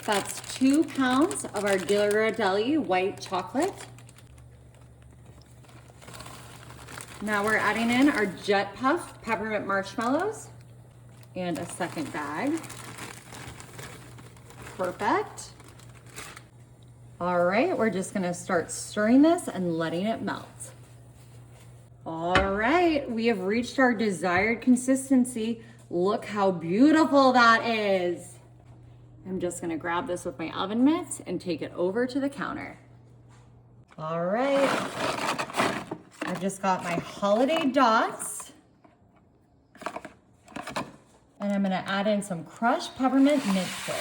That's 2 pounds of our Ghirardelli white chocolate. Now we're adding in our Jet Puff peppermint marshmallows and a second bag. Perfect. All right, we're just gonna start stirring this and letting it melt. All right, we have reached our desired consistency. Look how beautiful that is. I'm just gonna grab this with my oven mitts and take it over to the counter. All right, I've just got my holiday dots. And I'm gonna add in some crushed peppermint mixture.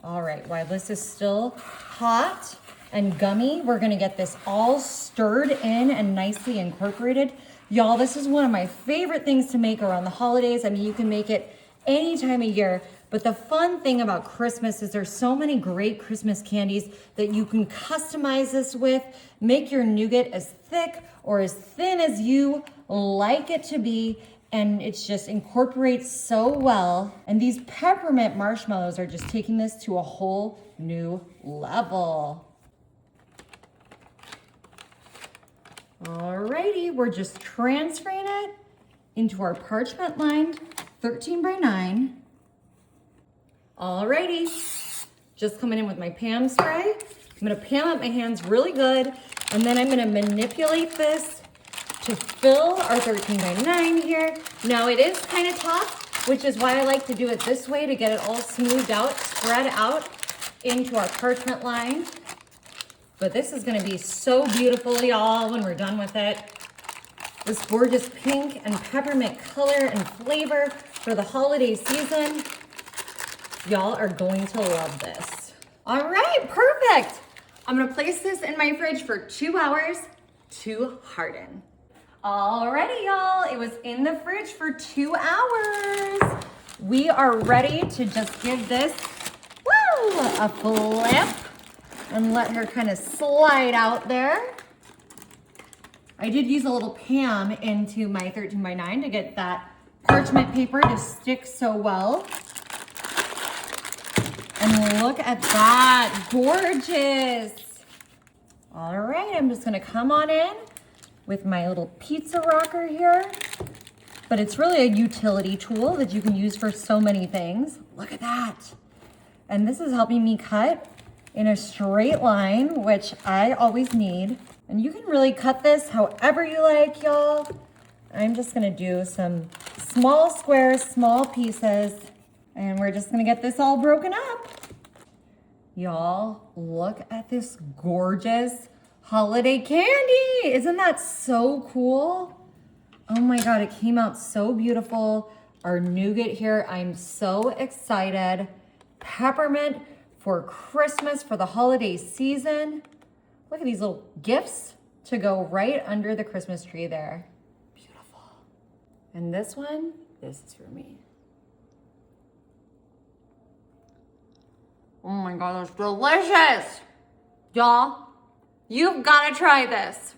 All right, while this is still hot and gummy, we're gonna get this all stirred in and nicely incorporated. Y'all, this is one of my favorite things to make around the holidays. I mean, you can make it any time of year, but the fun thing about Christmas is there's so many great Christmas candies that you can customize this with, make your nougat as thick or as thin as you like it to be, and it just incorporates so well. And these peppermint marshmallows are just taking this to a whole new level. Alrighty, we're just transferring it into our parchment lined 13 by 9. Alrighty, just coming in with my Pam spray. I'm gonna Pam up my hands really good, and then I'm gonna manipulate this to fill our 13 by 9 here. Now it is kind of tough, which is why I like to do it this way to get it all smoothed out, spread out into our parchment line. But this is gonna be so beautiful, y'all, when we're done with it. This gorgeous pink and peppermint color and flavor for the holiday season. Y'all are going to love this. All right, perfect. I'm gonna place this in my fridge for 2 hours to harden. Alrighty, y'all, it was in the fridge for 2 hours. We are ready to just give this, a flip and let her kind of slide out there. I did use a little Pam into my 13 by 9 to get that parchment paper to stick so well. And look at that, gorgeous. All right, I'm just gonna come on in with my little pizza rocker here. But it's really a utility tool that you can use for so many things. Look at that. And this is helping me cut in a straight line, which I always need. And you can really cut this however you like, y'all. I'm just gonna do some small squares, small pieces, and we're just gonna get this all broken up. Y'all, look at this gorgeous holiday candy. Isn't that so cool? Oh my God, it came out so beautiful. Our nougat here, I'm so excited. Peppermint for Christmas, for the holiday season. Look at these little gifts to go right under the Christmas tree there. Beautiful. And this one, this is for me. Oh my God, that's delicious. Y'all, you've got to try this.